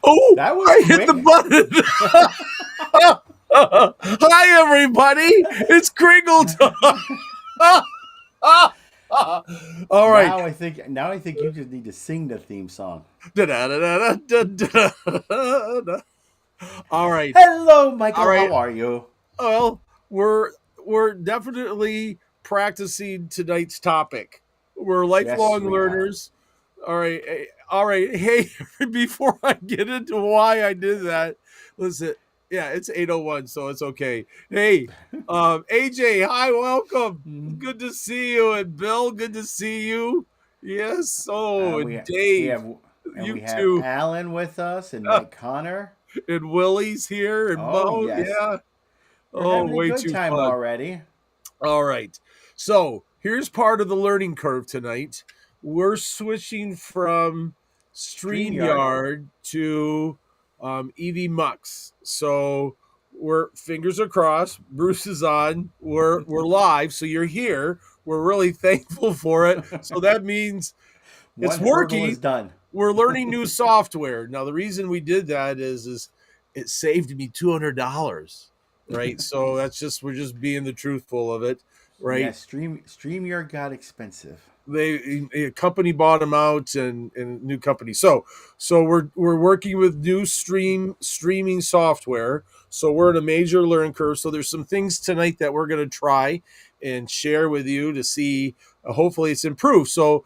Oh, That was I hit quick. the button. Hi, everybody. It's Kringle time. All right. Now I think you just need to sing the theme song. Da-da-da-da-da-da-da. All right. Hello, All Michael. right. How are you? Well, we're definitely practicing tonight's topic. We're Yes, lifelong we are. learners. All right. All right. Hey, before I get into why I did that, listen. Yeah, it's 8:01, so it's okay. Hey, AJ, hi, welcome. Mhm. Good to see you, and Bill, good to see you. Yes. Oh, And and we Dave, have and you we have too. Alan with us and Mike Connor. And Willie's here, and Oh Mo. yes, Yeah. we're Oh, having a way good too time fun. already. All right. So here's part of the learning curve tonight. We're switching from StreamYard. StreamYard to EV Mux. So we're fingers are crossed. Bruce is on. We're live. So you're here. We're really thankful for it. So that means it's One hurdle working. is done. We're learning new software. Now the reason we did that is it saved me $200, right? So that's just we're just being the truthful of it, right? Yes, StreamYard got expensive. They a company bought them out and new company. So we're working with new streaming software. So we're in a major learning curve. So there's some things tonight that we're going to try and share with you to see. Hopefully it's improved. So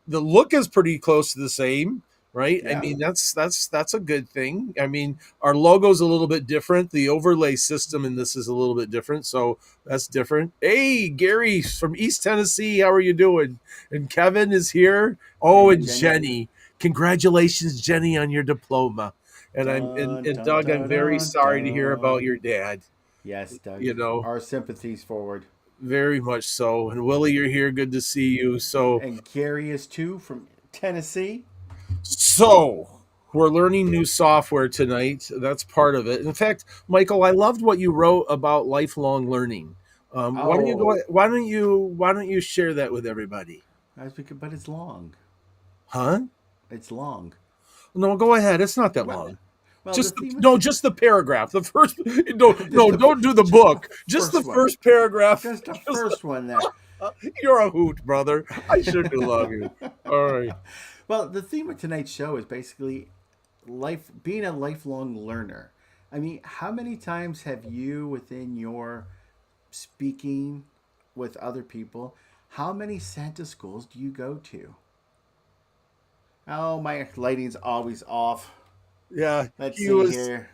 the look is pretty close to the same, right? I Yeah. mean, that's a good thing. I mean, our logo's a little bit different. The overlay system in this is a little bit different, so that's different. Hey, Gary from East Tennessee, how are you doing? And Kevin is here. Oh, And and Jenny. Jenny, congratulations, Jenny, on your diploma. And Dun and dun Doug, I'm dun very dun sorry to hear about dun. your dad. Yes, Doug. You know, Our sympathies forward. very much so. And Willie, you're here. Good to see you. And Gary is too from Tennessee. So we're learning new software tonight. That's part of it. In fact, Michael, I loved what you wrote about lifelong learning. Why don't you Oh, go? Why don't you share that with everybody? that's because, but it's long. Huh? It's long. No, go ahead. It's not that Well, long. well, the Just theme of no, just the paragraph. The first. No, just no, don't do the just the book. Just the first one. first paragraph. Just the Just, first one there. you're a hoot, brother. I sure do love you. All right. Well, the theme of tonight's show is basically life being a lifelong learner. I mean, how many times have you within your speaking with other people, how many Santa schools do you go to? Oh, my lighting's always off. Yeah, Let's he see was. here.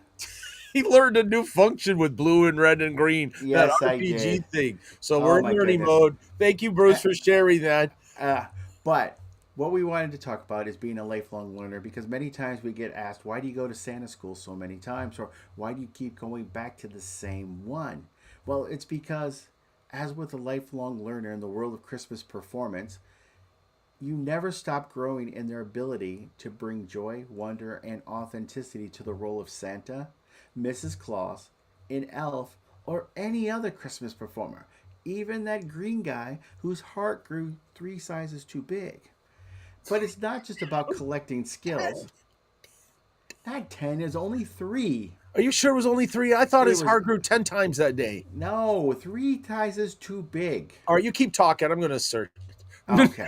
He learned a new function with blue and red and green, that Yes, I RPG did. thing. So we're Oh in my learning goodness. mode. Thank you, Uh, Bruce, for sharing that. uh, but what we wanted to talk about is being a lifelong learner because many times we get asked, why do you go to Santa school so many times? Or why do you keep going back to the same one? Well, it's because, as with a lifelong learner in the world of Christmas performance, you never stop growing in their ability to bring joy, wonder, and authenticity to the role of Santa, Mrs. Claus, an elf, or any other Christmas performer. Even that green guy whose heart grew 3 sizes too big. But it's not just about collecting skills. Not 10, is only 3. Are you sure it was only three? I thought It his was, heart grew 10 times that day. no, 3 sizes too big. All right, you keep talking. I'm going to search. Okay.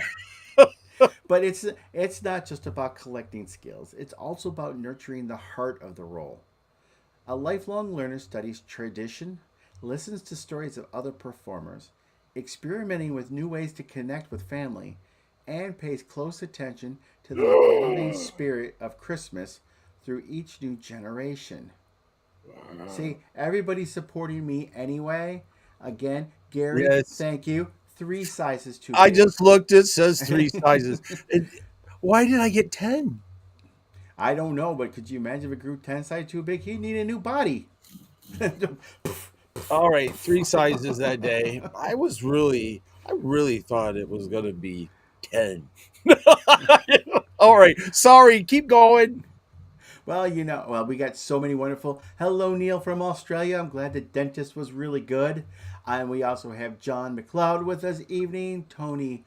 But it's not just about collecting skills. It's also about nurturing the heart of the role. A lifelong learner studies tradition, listens to stories of other performers, experimenting with new ways to connect with family, and pays close attention to the evolving spirit of Christmas through each new generation. See, everybody's supporting me anyway. Again, Gary, Yes. thank you. 3 sizes too I big. just looked. It says three sizes. Why did I get 10? I don't know, but could you imagine if it grew 10 sizes too big? He'd need a new body. All right, three sizes that day. I really thought it was going to be 10. All right, sorry. Keep going. Well, we got so many wonderful. Hello, Neil from Australia. I'm glad the dentist was really good. And we also have John McLeod with us evening. Tony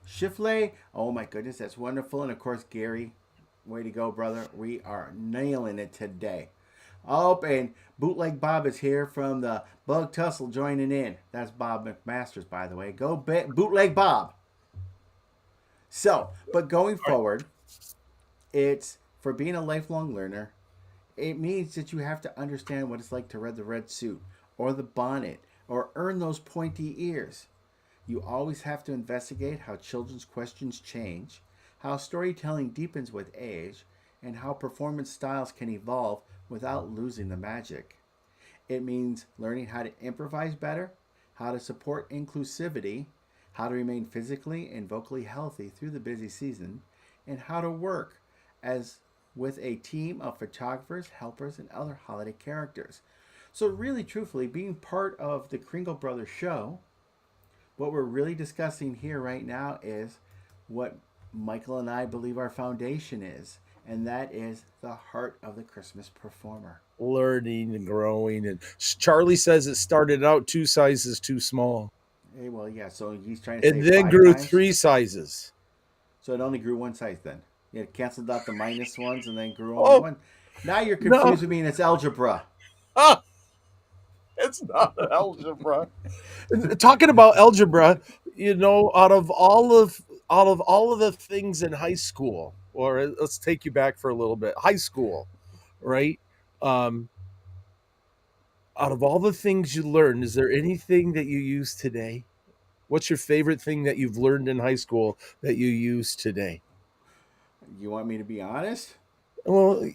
Schiffley. Oh my goodness, that's wonderful. And of course, Gary. Way to go, brother. We are nailing it today. Oh, and Bootleg Bob is here from the Bug Tussle joining in. That's Bob McMasters, by the way. Go Bootleg Bob. So, but going forward, it's for being a lifelong learner, it means that you have to understand what it's like to wear the red suit or the bonnet or earn those pointy ears. You always have to investigate how children's questions change, how storytelling deepens with age, and how performance styles can evolve without losing the magic. It means learning how to improvise better, how to support inclusivity, how to remain physically and vocally healthy through the busy season, and how to work as with a team of photographers, helpers, and other holiday characters. So really, truthfully, being part of the Kringle Brothers show, what we're really discussing here right now is what Michael and I believe our foundation is, and that is the heart of the Christmas performer. Learning and growing. And Charlie says it started out 2 sizes too small. Hey, well, yeah, so he's trying to say And then 5 grew times? 3 sizes. So it only grew 1 size then. It canceled out the minus ones and then grew Oh, only 1. Now you're no. confusing me and it's algebra. Ah, it's not algebra. Talking about algebra, out of all of the things in high school, or let's take you back for a little bit, high school, right? Out of all the things you learned, is there anything that you use today? What's your favorite thing that you've learned in high school that you use today? You want me to be honest? Well,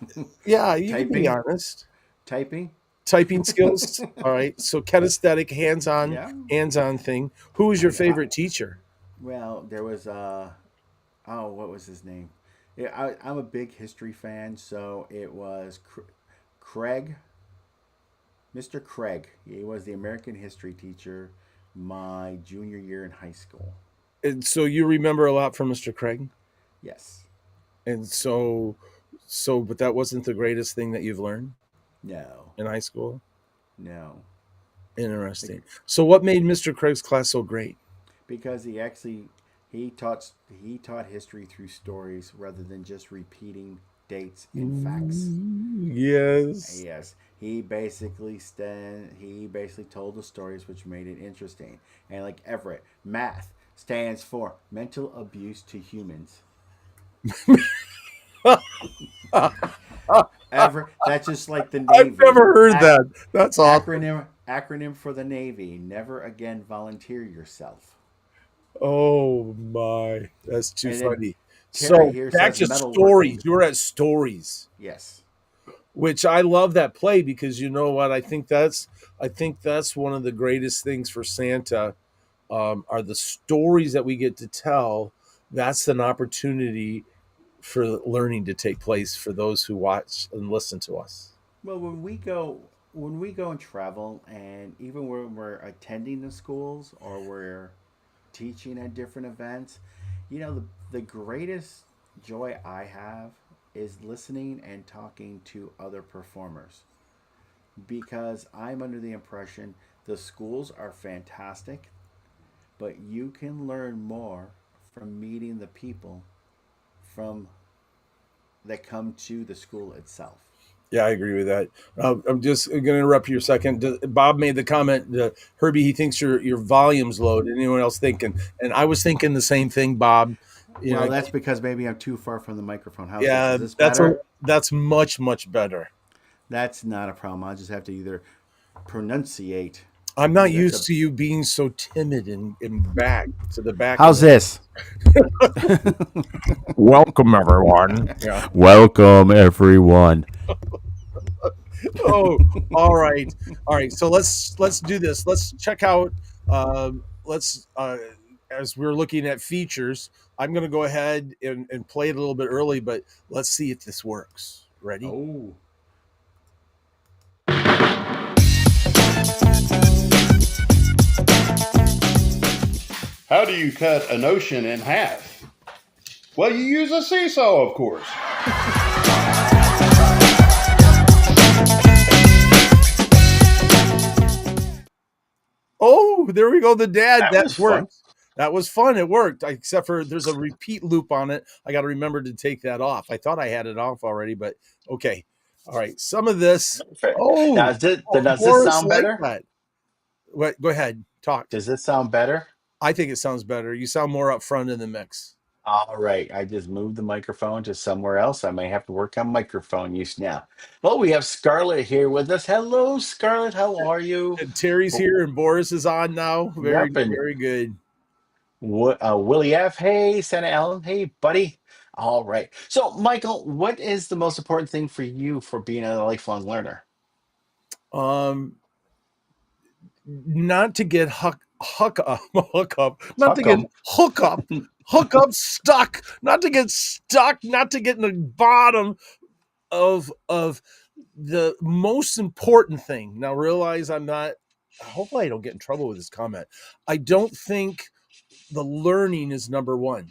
yeah, you can be Typing? honest. Typing? Typing skills. All right. So kinesthetic, Yeah. hands-on thing. Who was your favorite teacher? Well, there was what was his name? Yeah, I'm a big history fan, so it was Craig, Mr. Craig. He was the American history teacher my junior year in high school. And so you remember a lot from Mr. Craig? Yes. And but that wasn't the greatest thing that you've learned No. in high school? No. Interesting. So what made Mr. Craig's class so great? Because he taught history through stories rather than just repeating dates and facts. Yes. Yes, he basically told the stories, which made it interesting. And like Everett, math stands for mental abuse to humans. That's just like the Navy. I've never heard that. That's awesome. Acronym for the Navy. Never again volunteer yourself. Oh my, that's too And then funny. Terry So here back says to metalworking. stories. You were at stories, Yes. which I love that play because you know what? I think that's one of the greatest things for Santa, are the stories that we get to tell. That's an opportunity for learning to take place for those who watch and listen to us. Well, when we go and travel, and even when we're attending the schools or we're teaching at different events, the greatest joy I have is listening and talking to other performers, because I'm under the impression the schools are fantastic, but you can learn more from meeting the people from that come to the school itself. Yeah, I agree with that. I'm just going to interrupt you a second. Bob made the comment, Herbie, he thinks your volume's low. Did anyone else thinking? And I was thinking the same thing, Bob. Well, that's because maybe I'm too far from the microphone. How's Yeah, this? Is this better? that's much, much better. That's not a problem. I'll just have to either pronunciate. I'm not used to you being so timid and back to the back. How's this? Welcome, everyone. Yeah. Welcome, everyone. Oh, all right. So let's do this. Let's check out. As we're looking at features, I'm going to go ahead and play it a little bit early, but let's see if this works. Ready? Oh. How do you cut an ocean in half? Well, you use a seesaw, of course. Oh, there we go. The dad. That was fun. works. That was fun. It worked, except for there's a repeat loop on it. I got to remember to take that off. I thought I had it off already, but okay. All right. Some of this. Fair. Now, Oh, does this Boris sound like better? that. What? Go ahead. Talk. Does this sound better? I think it sounds better. You sound more upfront in the mix. All right, I just moved the microphone to somewhere else. I may have to work on microphone use now. Well, we have Scarlett here with us. Hello, Scarlett. How are you? And Terry's Oh, here and Boris is on now. Very, yep, and very good. Willie F. Hey, Santa Ellen. Hey, buddy. All right. So, Michael, what is the most important thing for you for being a lifelong learner? Um, not to get not to Huck get 'em. hook up stuck, not to get stuck, not to get in the bottom of the most important thing. Now realize I'm not. Hopefully, I don't get in trouble with this comment. I don't think the learning is number one.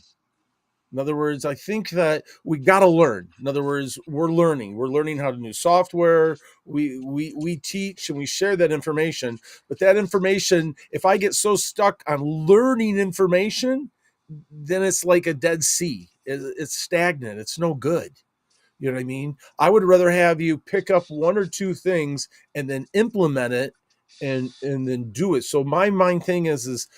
In other words, I think that we got to learn. In other words, we're learning. We're learning how to do software. We teach and we share that information. But that information, if I get so stuck on learning information, then it's like a dead sea. It's stagnant. It's no good. You know what I mean? I would rather have you pick up one or two things and then implement it and then do it. So my mind thing is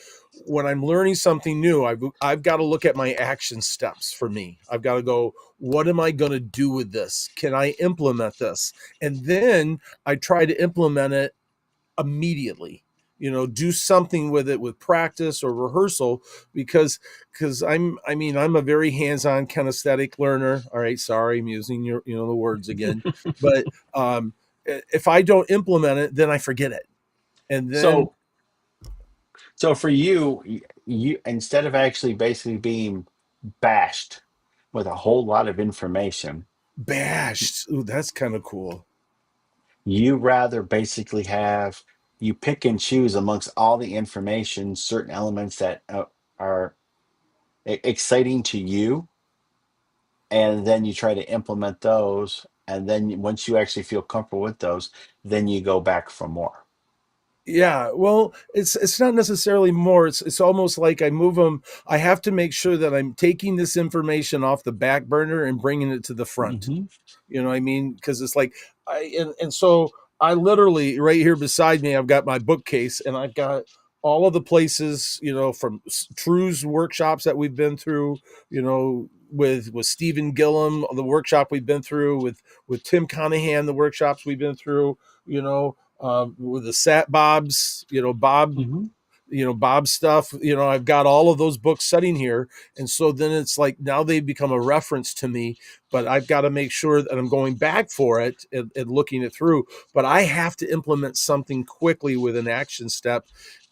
when I'm learning something new, I've got to look at my action steps for me. I've got to go, what am I going to do with this? Can I implement this? And then I try to implement it immediately. Do something with it with practice or rehearsal because I'm a very hands-on kinesthetic learner. All right, sorry, I'm using the words again. But if I don't implement it, then I forget it. And then So, so for you, you instead of actually basically being bashed with a whole lot of information, bashed. Ooh, that's kind of cool. you rather basically have you pick and choose amongst all the information certain elements that are exciting to you, and then you try to implement those, and then once you actually feel comfortable with those, then you go back for more. Yeah, well, it's not necessarily more. It's almost like I move them. I have to make sure that I'm taking this information off the back burner and bringing it to the front. Hmm. You know what I mean? Because it's like and so I literally right here beside me, I've got my bookcase and I've got all of the places, from True's workshops that we've been through, with Stephen Gillum, the workshop we've been through, with Tim Conahan, the workshops we've been through, with the Sat Bob's, Hmm. Bob stuff. I've got all of those books sitting here. And so then it's like now they've become a reference to me, but I've got to make sure that I'm going back for it and looking it through. But I have to implement something quickly with an action step.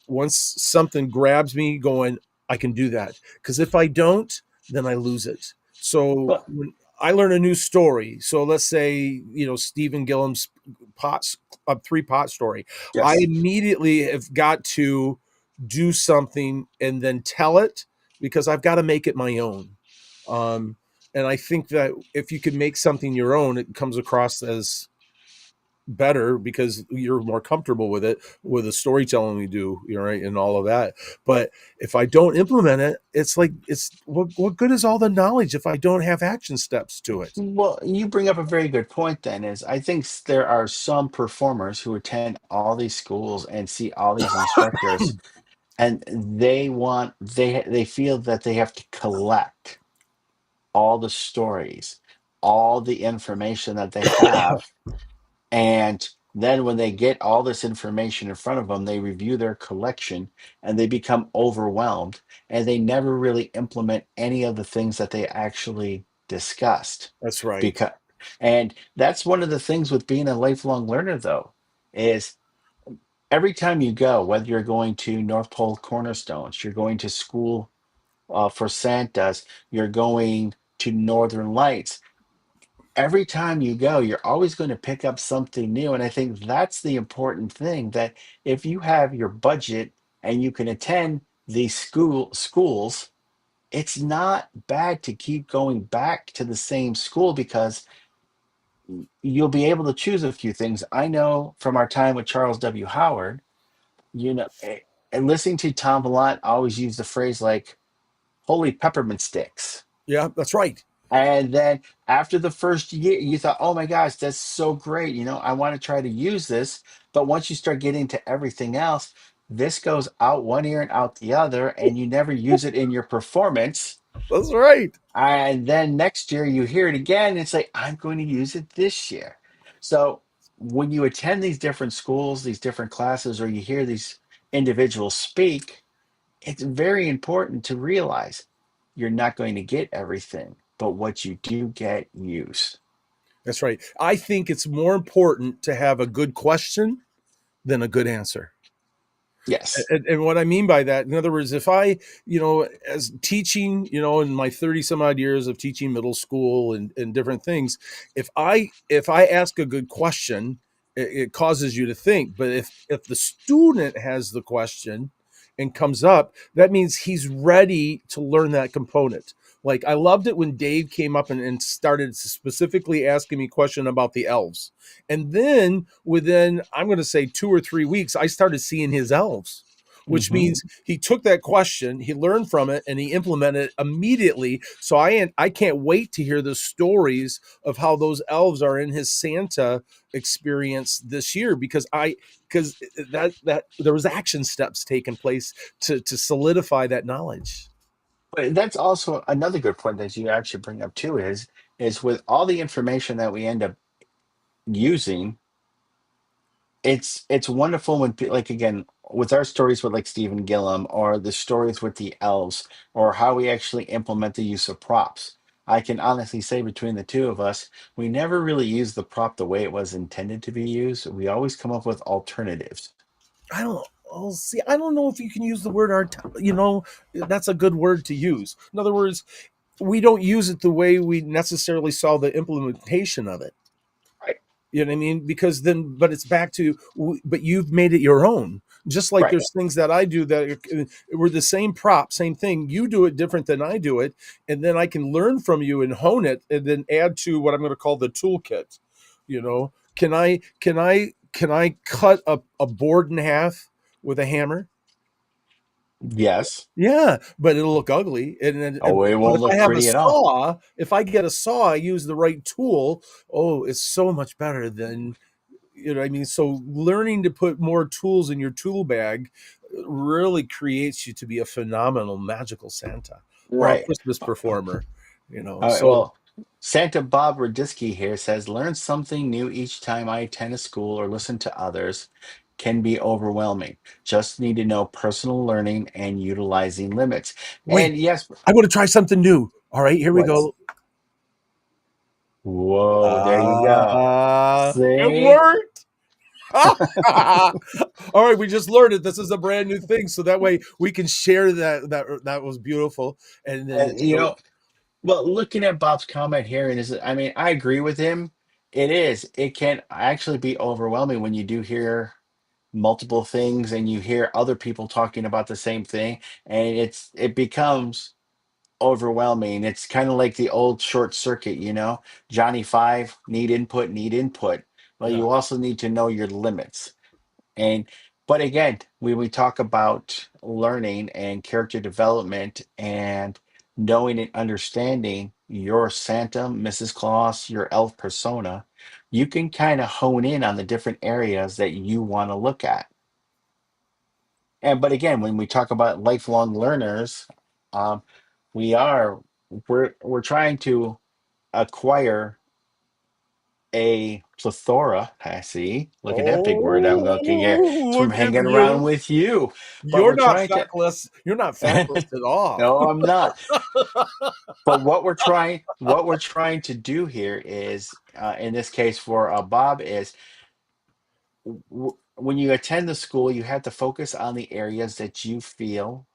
Once something grabs me going, I can do that. Because if I don't, then I lose it. So But when I learn a new story, so let's say, Stephen Gillum's pot, a 3 pot story, I yes. immediately have got to do something and then tell it because I've got to make it my own. Um, and I think that if you can make something your own, it comes across as better because you're more comfortable with it with the storytelling we do, right, and all of that. But if I don't implement it, it's like it's what good is all the knowledge if I don't have action steps to it? Well, you bring up a very good point then is I think there are some performers who attend all these schools and see all these instructors, and they feel that they have to collect all the stories, all the information that they have, and then when they get all this information in front of them, they review their collection and they become overwhelmed, and they never really implement any of the things that they actually discussed. That's right. Because and that's one of the things with being a lifelong learner though, is every time you go, whether you're going to North Pole Cornerstones, you're going to school for Santas, you're going to Northern Lights, every time you go, you're always going to pick up something new. And I think that's the important thing, that if you have your budget and you can attend these schools, it's not bad to keep going back to the same school because you'll be able to choose a few things. I know from our time with Charles W. Howard, you know. and listening to Tom Vallant always use the phrase like "holy peppermint sticks." Yeah, that's right. And then after the first year, you thought, "Oh my gosh, that's so great! I want to try to use this." But once you start getting to everything else, this goes out one ear and out the other, and you never use it in your performance. That's right. And then next year you hear it again, and it's like, I'm going to use it this year. So when you attend these different schools, these different classes, or you hear these individuals speak, it's very important to realize you're not going to get everything, but what you do get, use. That's right. I think it's more important to have a good question than a good answer. Yes. And what I mean by that, in other words, if I, as teaching, in my 30 some odd years of teaching middle school and different things, if I ask a good question, it causes you to think. But if the student has the question and comes up, that means he's ready to learn that component. Like I loved it when Dave came up and started specifically asking me question about the elves. And then within, I'm going to say 2 or 3 weeks, I started seeing his elves, which Hmm. means he took that question, he learned from it, and he implemented it immediately. So I can't wait to hear the stories of how those elves are in his Santa experience this year, because that there was action steps taking place to solidify that knowledge. But that's also another good point that you actually bring up too is with all the information that we end up using, it's wonderful when like again with our stories with like Stephen Gillum or the stories with the elves or how we actually implement the use of props. I can honestly say between the two of us, we never really use the prop the way it was intended to be used. We always come up with alternatives. I don't. Oh, see, I don't know if you can use the word art. That's a good word to use. In other words, we don't use it the way we necessarily saw the implementation of it. Right. You know what I mean? Because then, but it's back to, but you've made it your own. Just like Right. there's things that I do that were the same prop, same thing. You do it different than I do it, and then I can learn from you and hone it, and then add to what I'm going to call the toolkit. Can I cut a board in half with a hammer? Yes. Yeah, but it'll look ugly. Oh, it But won't if I look have a pretty at all. saw, if I get a saw, I use the right tool. Oh, it's so much better than, what I mean. So learning to put more tools in your tool bag really creates you to be a phenomenal magical Santa or a Right. Christmas performer. All right. So Well, Santa Bob Radisky here says, learn something new each time I attend a school or listen to others can be overwhelming. Just need to know personal learning and utilizing limits. wait, And yes, I want to try something new. All right, here we what's, go. whoa, there you go. It See? worked. All right, we just learned it. This is a brand new thing, so that way we can share that was beautiful. And then And, well, looking at Bob's comment here, and I mean, I agree with him. It is. It can actually be overwhelming when you do hear multiple things and you hear other people talking about the same thing, and it becomes overwhelming. It's kind of like the old short circuit, Johnny Five, need input, need input. Well, yeah, you also need to know your limits. And but again, when we talk about learning and character development and knowing and understanding your Santa, Mrs. Claus, your elf persona, you can kind of hone in on the different areas that you want to look at. And but again, when we talk about lifelong learners, um, we are we're trying to acquire a plethora. I see. Look at that big word I'm looking at. It's oh, from look at hanging around you. with you. But You're we're not trying to. feckless. You're not feckless at all. No, I'm not. But what we're trying to do here is, in this case for Bob, is when you attend the school, you have to focus on the areas that you feel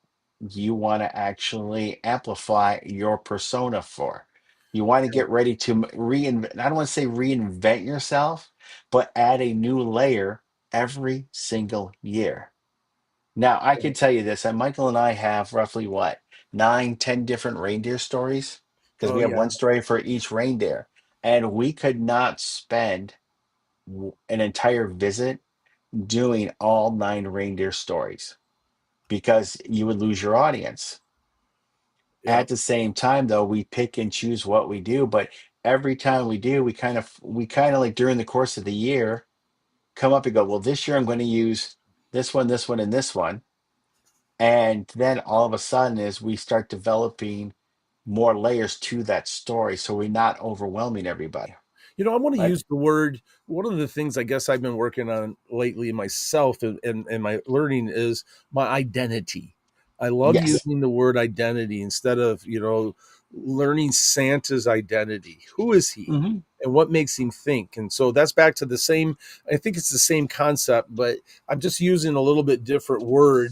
you want to actually amplify your persona for. You want to get ready to reinvent, I don't want to say reinvent yourself, but add a new layer every single year. Now, I can tell you this, and Michael and I have roughly what, 9, 10 different reindeer stories? Because Oh we have yeah. one story for each reindeer. And we could not spend an entire visit doing all 9 reindeer stories. because you would lose your audience. Yeah. At the same time, though, we pick and choose what we do, but every time we do, we kind of like during the course of the year come up and go, well, this year I'm going to use this one, and this one. And then all of a sudden, as we start developing more layers to that story, so we're not overwhelming everybody. I want to Right? use the word. One of the things I guess I've been working on lately myself and my learning is my identity. I love Yes. using the word identity instead of, learning Santa's identity. Who is he? Hmm. And what makes him think? And so that's back to the same, I think it's the same concept, but I'm just using a little bit different word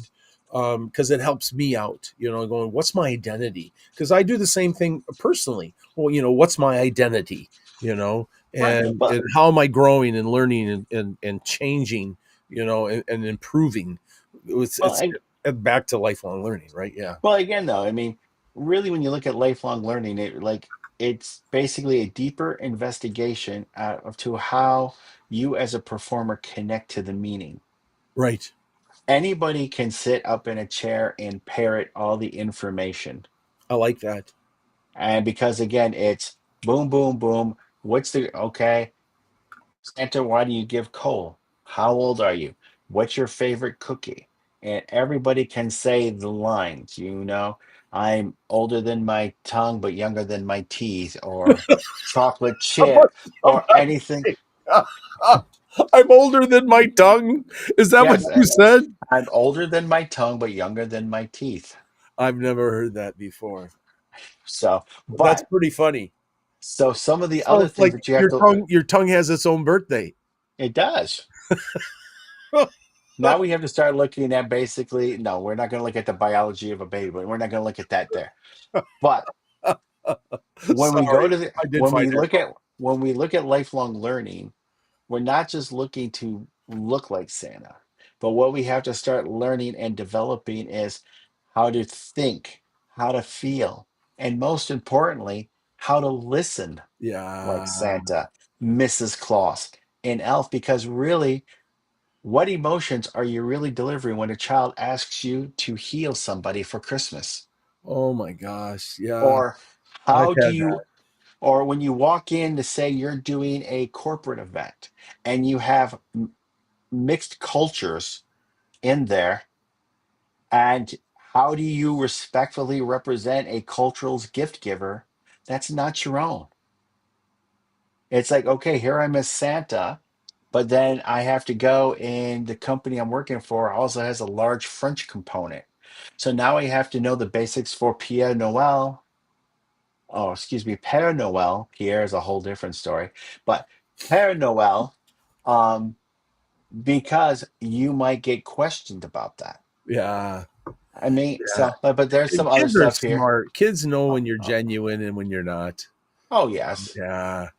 because it helps me out, going, what's my identity? Because I do the same thing personally. Well, what's my identity? You know, Right. Well, and how am I growing and learning and changing, and improving? well, It's back to lifelong learning, right? Yeah. well, again, though, I mean, really, when you look at lifelong learning, it's basically a deeper investigation of to how you as a performer connect to the meaning. Right. Anybody can sit up in a chair and parrot all the information. I like that. And because again, it's boom, boom, boom. What's the okay? Santa, why do you give coal? How old are you? What's your favorite cookie? And everybody can say the lines, I'm older than my tongue, but younger than my teeth, or chocolate How about, chip, how or about anything. I'm older than my tongue? Is that what Yes, you said? I'm older than my tongue, but younger than my teeth. I've never heard that before. So, That's but pretty funny. so some of the other Sounds things like that you have to, your tongue has its own birthday. it does. Now we have to start looking at basically, no, we're not going to look at the biology of a baby, but we're not going to look at that there. But when we go Sorry, to the I did find that funny. when we look at lifelong learning, we're not just looking to look like Santa, but what we have to start learning and developing is how to think, how to feel, and most importantly, how to listen like Yeah. Santa, Mrs. Claus, and Elf, because really, what emotions are you really delivering when a child asks you to heal somebody for Christmas? Oh my gosh. Yeah. Or I've how do had that. you, or when you walk in to say you're doing a corporate event and you have mixed cultures in there, and how do you respectfully represent a cultural gift giver that's not your own? It's like, okay, here I'm as Santa, but then I have to go, and the company I'm working for also has a large French component. So now I have to know the basics for Pierre Noel. Oh, excuse me, Père Noel. Pierre is a whole different story, but Père Noel, um, because you might get questioned about that. Yeah. I mean, Yeah. so, but there's And some other kids are stuff here. smart. Kids know Oh, when you're oh, genuine and when you're not. oh, yes. Yeah.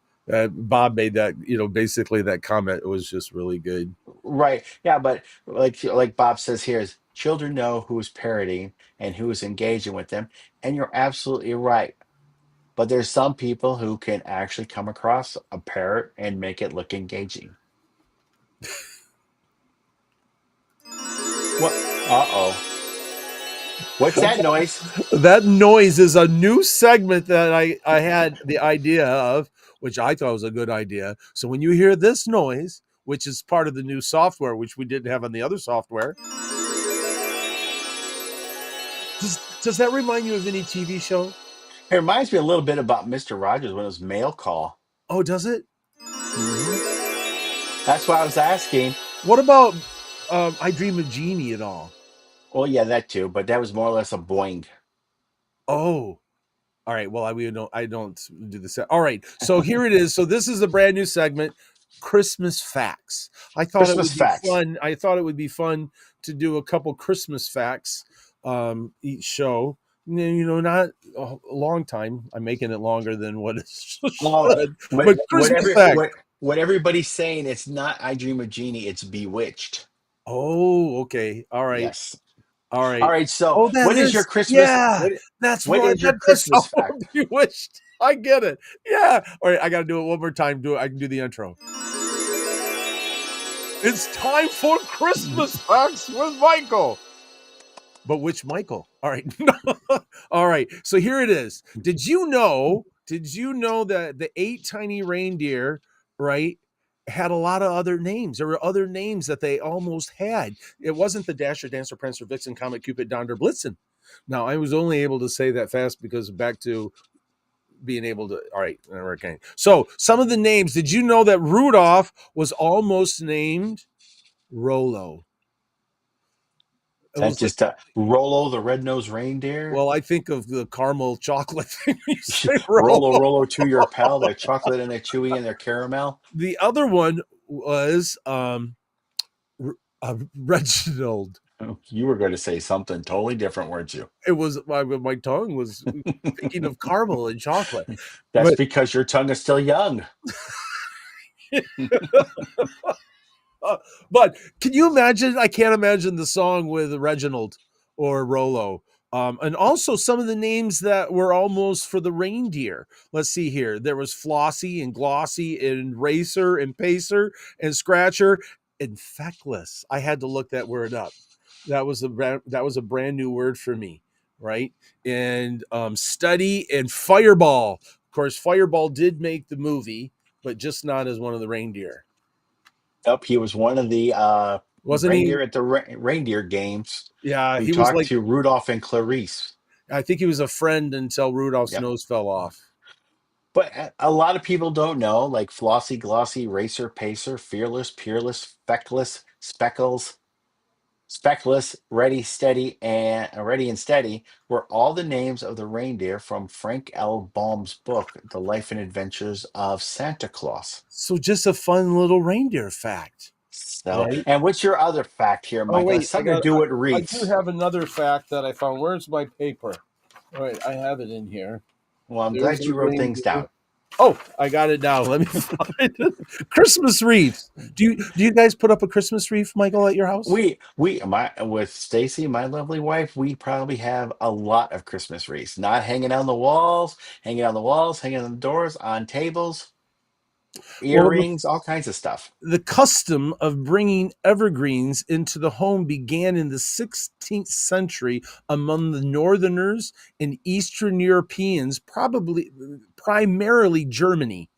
Bob made that, basically that comment was just really good. Right. Yeah, but like Bob says here is children know who's parroting and who is engaging with them. And you're absolutely right. But there's some people who can actually come across a parrot and make it look engaging. What? Uh-oh. What's that noise? That noise is a new segment that I had the idea of, which I thought was a good idea. So when you hear this noise, which is part of the new software, which we didn't have on the other software, does that remind you of any TV show? It reminds me a little bit about Mr. Rogers when it was mail call. Oh, does it? Hmm. That's why I was asking. What about I Dream of Jeannie at all? Well, yeah, that too, but that was more or less a boing. Oh, all right. Well, I don't do this. All right. So here it is. So this is a brand new segment, Christmas facts. I thought it Christmas would be facts. fun. I thought it would be fun to do a couple Christmas facts each show. Not a long time. I'm making it longer than what it Well, should. But Christmas facts. what everybody's saying, it's not I Dream of Jeannie, it's Bewitched. Oh, okay. All right. Yes. All All right. right. So, Oh, that what is your is. Christmas? Yeah. That's What right. is your That does Christmas sound fact? bewitched. I get it. Yeah. All right. I got to do it one more time. I can do the intro. It's time for Christmas facts with Michael. But which Michael? All right. All right. So here it is. Did you know that the 8 tiny reindeer, right, had a lot of other names? There were other names that they almost had. It wasn't the Dasher, Dancer, Prancer, Vixen, Comet, Cupid, Donder, Blitzen. Now, I was only able to say that fast because back to being able to. All right. Okay. So some of the names. Did you know that Rudolph was almost named Rolo? It That's was like, just Rolo the red-nosed reindeer. well, I think of the caramel chocolate thing. You say Rolo, Rolo. Rolo to your pal. Their chocolate and their chewy and their caramel. The other one was Reginald. You were going to say something totally different, weren't you? It was my tongue was thinking of caramel and chocolate. That's But- because your tongue is still young. But can you imagine? I can't imagine the song with Reginald or Rolo. And also some of the names that were almost for the reindeer. Let's see here. There was Flossie and Glossy and Racer and Pacer and Scratcher and Feckless. I had to look that word up. That was a brand new word for me, right? And Study and Fireball. Of course, Fireball did make the movie, but just not as one of the reindeer. Yep, he was one of the Wasn't reindeer he? at the reindeer games. Yeah, Who he was talked like, to Rudolph and Clarice. I think he was a friend until Rudolph's Yep. nose fell off. But a lot of people don't know, like Flossie, Glossy, Racer, Pacer, Fearless, Peerless, Feckless, Speckles, Speckless, Ready and Steady were all the names of the reindeer from Frank L. Baum's book, The Life and Adventures of Santa Claus. So just a fun little reindeer fact. So, Right. and what's your other fact here, Oh Michael? wait, It's something to do with I wreaths. do have another fact that I found. Where's my paper? All right, I have it in here. Well, I'm There's glad you a wrote things reindeer. down. Oh, I got it now. Let me find it. Christmas wreaths. Do you guys put up a Christmas wreath, Michael, at your house? With Stacy, my lovely wife, we probably have a lot of Christmas wreaths. Not hanging on the walls, hanging on the doors, on tables, Well, earrings, all kinds of stuff. the custom of bringing evergreens into the home began in the 16th century among the Northerners and Eastern Europeans, primarily Germany.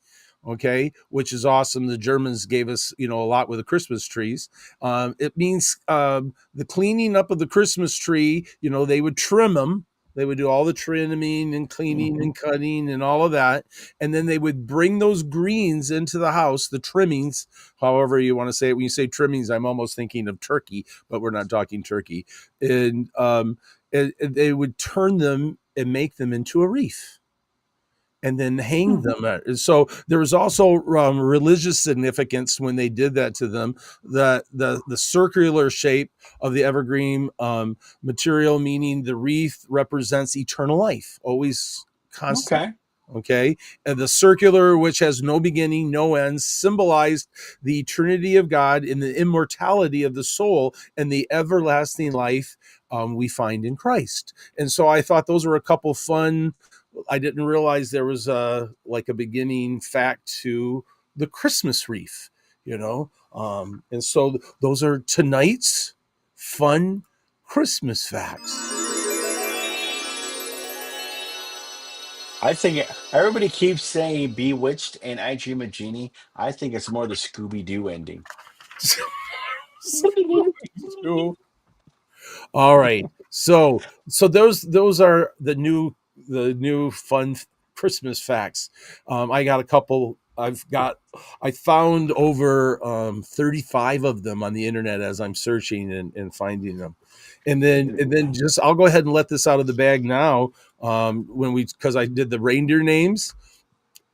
Okay, which is awesome. The Germans gave us, a lot with the Christmas trees. It means the cleaning up of the Christmas tree. They would trim them. They would do all the trimming and cleaning and cutting and all of that. And then they would bring those greens into the house, the trimmings, however you want to say it. When you say trimmings, I'm almost thinking of turkey, but we're not talking turkey. And they would turn them and make them into a wreath and then hang them. So there was also religious significance when they did that to them. The circular shape of the evergreen material, meaning the wreath represents eternal life, always constant. Okay. And the circular, which has no beginning, no end, symbolized the eternity of God and the immortality of the soul and the everlasting life we find in Christ. And so I thought those were a couple fun. I didn't realize there was a beginning fact to the Christmas wreath, and so those are tonight's fun Christmas facts. I think everybody keeps saying Bewitched and I Dream of Jeannie. I think it's more the Scooby-Doo ending. All right, so those are the new fun Christmas facts. I got a couple. I found over 35 of them on the internet as I'm searching and finding them. And then just I'll go ahead and let this out of the bag now. Because I did the reindeer names.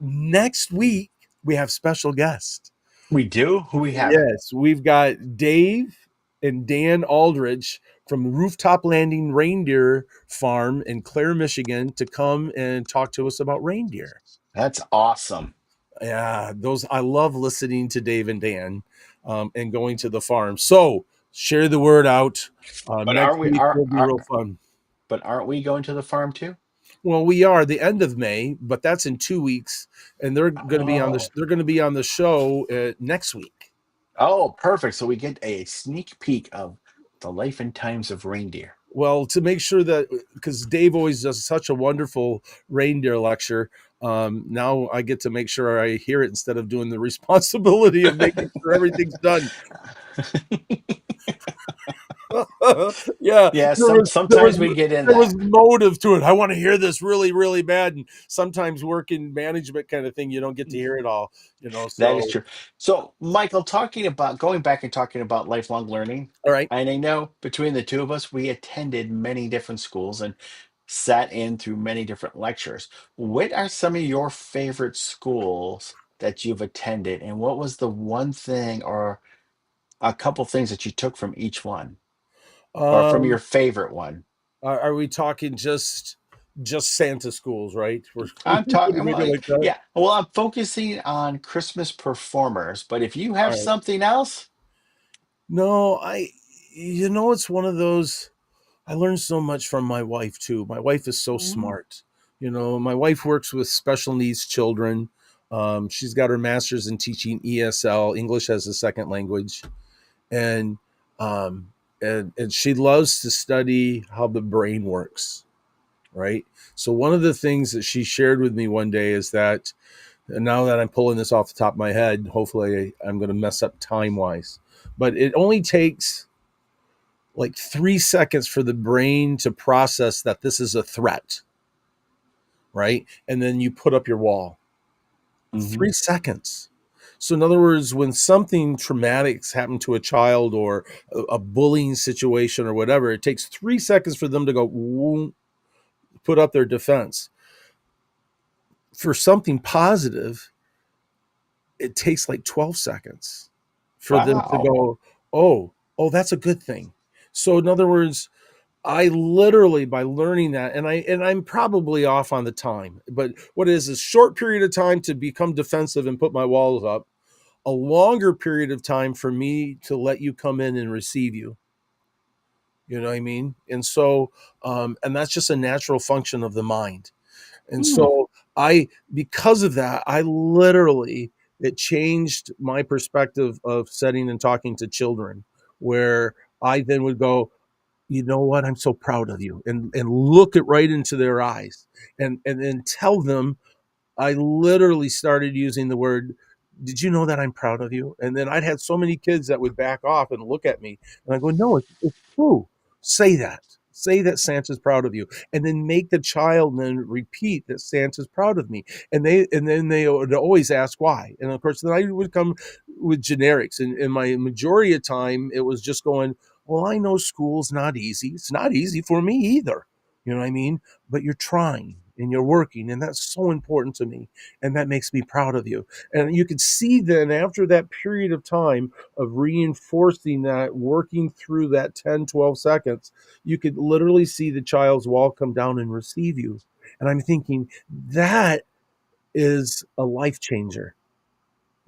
Next week we have special guests. We do? Who we have? Yes, we've got Dave and Dan Aldrich from Rooftop Landing Reindeer Farm in Clare, Michigan, to come and talk to us about reindeer. That's awesome. Yeah, I love listening to Dave and Dan and going to the farm. So share the word out. But Next week will be real fun. But aren't we going to the farm too? Well, we are the end of May, but that's in 2 weeks, and they're going to be on the they're going to be on the show next week. Oh, perfect! So we get a sneak peek of the life and times of reindeer. Well, to make sure that, because Dave always does such a wonderful reindeer lecture, now I get to make sure I hear it instead of doing the responsibility of making sure everything's done. Yeah, Yeah, there was there was sometimes we get in there was that. motive to it. I want to hear this really, really bad, and sometimes working management kind of thing, you don't get to hear it all. That is So true. So, Michael, talking about going back and talking about lifelong learning, all right. and I know between the two of us, we attended many different schools and sat in through many different lectures. What are some of your favorite schools that you've attended, and what was the one thing or a couple things that you took from each one, or from your Um, favorite one? are we talking just Santa schools, right? We're I'm we talking, make well, it like that. yeah, well, I'm focusing on Christmas performers, but if you All have right. something else, No, it's one of those. I learned so much from my wife too. My wife is so Mhm. smart. My wife works with special needs children. She's got her master's in teaching ESL, English as a second language, and um, and she loves to study how the brain works. Right. So one of the things that she shared with me one day is that, and now that I'm pulling this off the top of my head, hopefully I'm going to mess up time wise, but it only takes like 3 seconds for the brain to process that this is a threat, right? And then you put up your wall. Mhm. 3 seconds. So, in other words, when something traumatic's happened to a child or a bullying situation or whatever, it takes 3 seconds for them to go, "Woo," put up their defense. For something positive, it takes like 12 seconds for them to Wow. go, oh, that's a good thing. So, in other words, I literally, by learning that, and I'm probably off on the time, but what is a short period of time to become defensive and put my walls up, a longer period of time for me to let you come in and receive you. You know what I mean? And so, and that's just a natural function of the mind. And Hmm. so because of that, I literally, it changed my perspective of setting and talking to children, where I then would go, you know what, I'm so proud of you, and look it right into their eyes, and then tell them. I literally started using the word, did you know that I'm proud of you? And then I'd had so many kids that would back off and look at me, and I go, no, it's true. Say that. Say that Santa's proud of you, and then make the child then repeat that Santa's proud of me. And then they would always ask why. And of course, then I would come with generics. And in my majority of time, it was just going, well, I know school's not easy. It's not easy for me either. You know what I mean? But you're trying and you're working, and that's so important to me, and that makes me proud of you. And you could see then, after that period of time of reinforcing that, working through that 10, 12 seconds, you could literally see the child's wall come down and receive you. And I'm thinking, that is a life changer.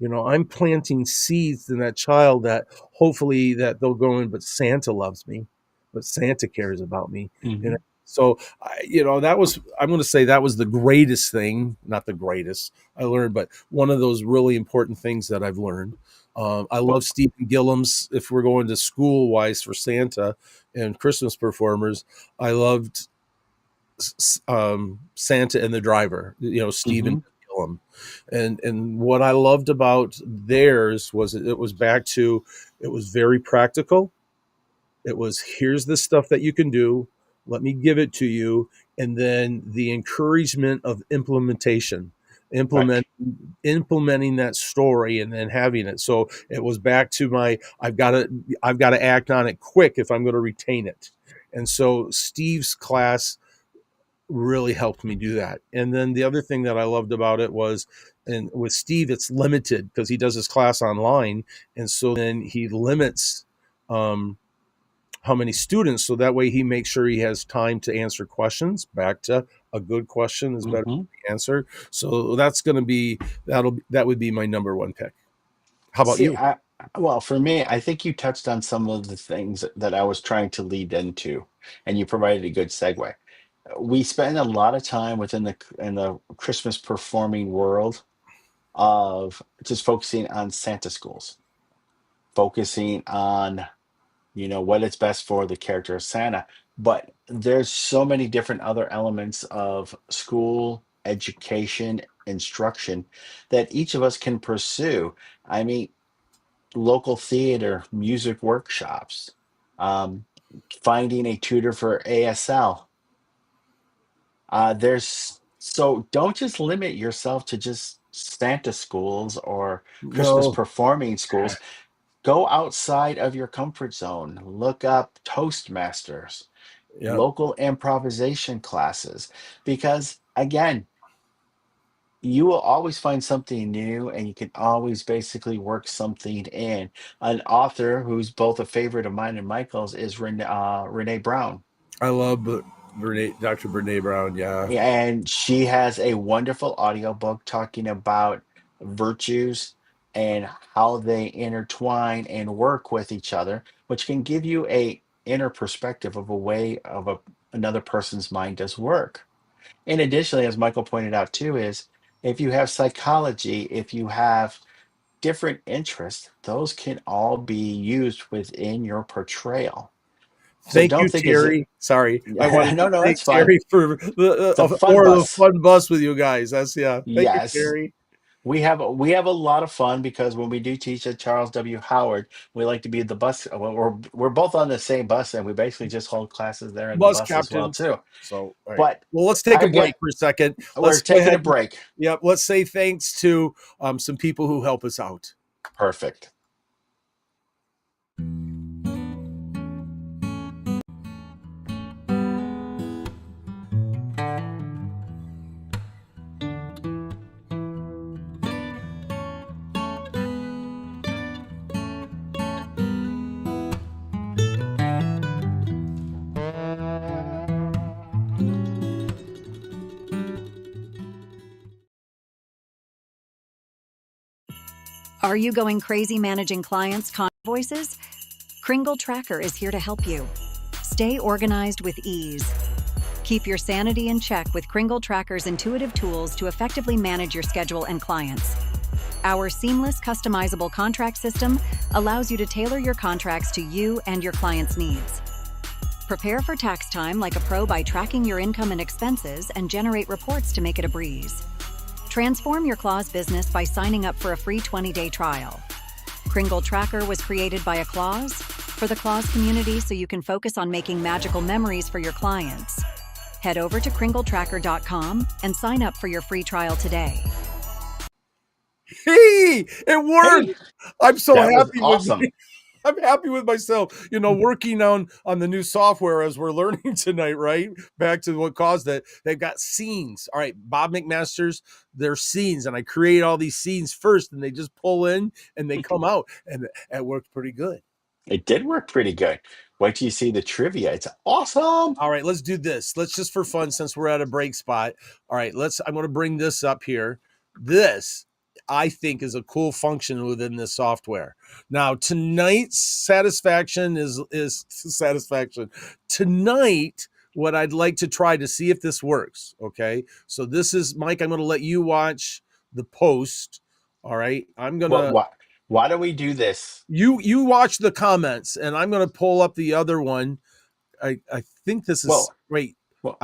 I'm planting seeds in that child, that hopefully that they'll go in, but Santa loves me, but Santa cares about me. And Mhm. so, that was, I'm going to say that was the greatest thing, not the greatest I learned, but one of those really important things that I've learned. I Well, love Stephen Gillum's, if we're going to school wise for Santa and Christmas performers, I loved Santa and the Driver, Stephen mhm. Gillum. And what I loved about theirs was it was back to, it was very practical. It was, here's the stuff that you can do. Let me give it to you. And then the encouragement of implementation, Right. implement implementing that story and then having it. So it was back to my, I've got to act on it quick if I'm going to retain it. And so Steve's class really helped me do that. And then the other thing that I loved about it was, and with Steve, it's limited because he does his class online. And so then he limits um, how many students. So that way he makes sure he has time to answer questions. Back to, a good question is better than Mhm. the answer. So that's going to be, that would be my number one pick. How about See, you? well, for me, I think you touched on some of the things that I was trying to lead into, and you provided a good segue. We spend a lot of time within the Christmas performing world of just focusing on Santa schools, focusing on what is best for the character of Santa. but there's so many different other elements of school education instruction that each of us can pursue. I mean, local theater, music workshops, um, finding a tutor for ASL. There's so don't just limit yourself to just Santa schools or Christmas No. performing schools. Go outside of your comfort zone. Look up Toastmasters, Yeah. local improvisation classes, because again, you will always find something new and you can always basically work something in. An author who's both a favorite of mine and Michael's is Renee Brown. I love Dr. Brene Brown. Yeah. And she has a wonderful audiobook talking about virtues and how they intertwine and work with each other, which can give you a inner perspective of a way of another person's mind does work. And additionally, as Michael pointed out too, is if you have psychology, if you have different interests, those can all be used within your portrayal. So Thank you, don't think is it. Terry. Sorry, I wanted No, to no, thank that's fine. Terry for the It's a fun or the bus. fun bus with you guys. That's yeah. Thank you, Yes. Terry. We have a lot of fun because when we do teach at Charles W. Howard, we like to be the bus. Well, we're both on the same bus, and we basically just hold classes there in the Bus bus as well captains. too. So, all right. But Well, let's take I a break get for a second. we're Let's go taking ahead. a break. Yep. Let's say thanks to some people who help us out. Perfect. Are you going crazy managing clients' invoices? Kringle Tracker is here to help you. Stay organized with ease. Keep your sanity in check with Kringle Tracker's intuitive tools to effectively manage your schedule and clients. Our seamless, customizable contract system allows you to tailor your contracts to you and your clients' needs. Prepare for tax time like a pro by tracking your income and expenses and generate reports to make it a breeze. Transform your Claws business by signing up for a free 20-day trial. Kringle Tracker was created by a Claws for the Claws community so you can focus on making magical memories for your clients. Head over to kringletracker.com and sign up for your free trial today. Hey, it worked. Hey, I'm so that was happy with awesome. me. I'm happy with myself. Working on the new software as we're learning tonight, right? Back to what caused it. They've got scenes. All right, Bob McMaster's, they're scenes, and I create all these scenes first, and they just pull in and they come out, and it worked pretty good. It did work pretty good. Wait till you see the trivia. It's awesome. All right, let's do this. Let's just for fun, since we're at a break spot. All right, I'm going to bring this up here. This I think is a cool function within this software. Now, tonight's satisfaction is satisfaction. Tonight, what I'd like to try to see if this works. Okay, so this is Mike. I'm going to let you watch the post. All right, I'm What? gonna Why do we do this? you watch the comments, and I'm going to pull up the other one. I think this is Well, great. well,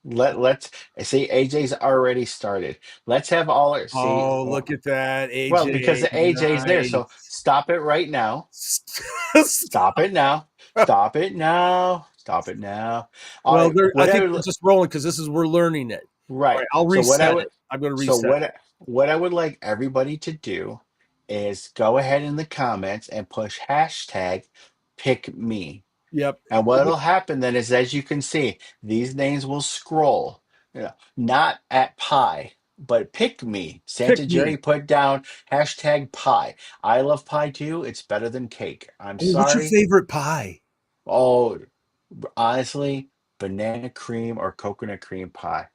let's see. AJ's already started. Let's have all our see. Oh, look at that, Well, because AJ. the AJ's there, so Nice. stop it right now. Stop it now. Stop it now. Stop it now. All Well, right. I think we're just rolling because we're learning it. All Right. right, I'll So what I reset would it. I'm going to so reset it. what I would like everybody to do is go ahead in the comments and push hashtag pick me. Yep. And what'll happen then is, as you can see, these names will scroll. Not at pie, but pick me. Santa Pick Jerry me. put down hashtag pie. I love pie too. It's better than cake. I'm Oh, what's your sorry. favorite pie? Oh, honestly, banana cream or coconut cream pie.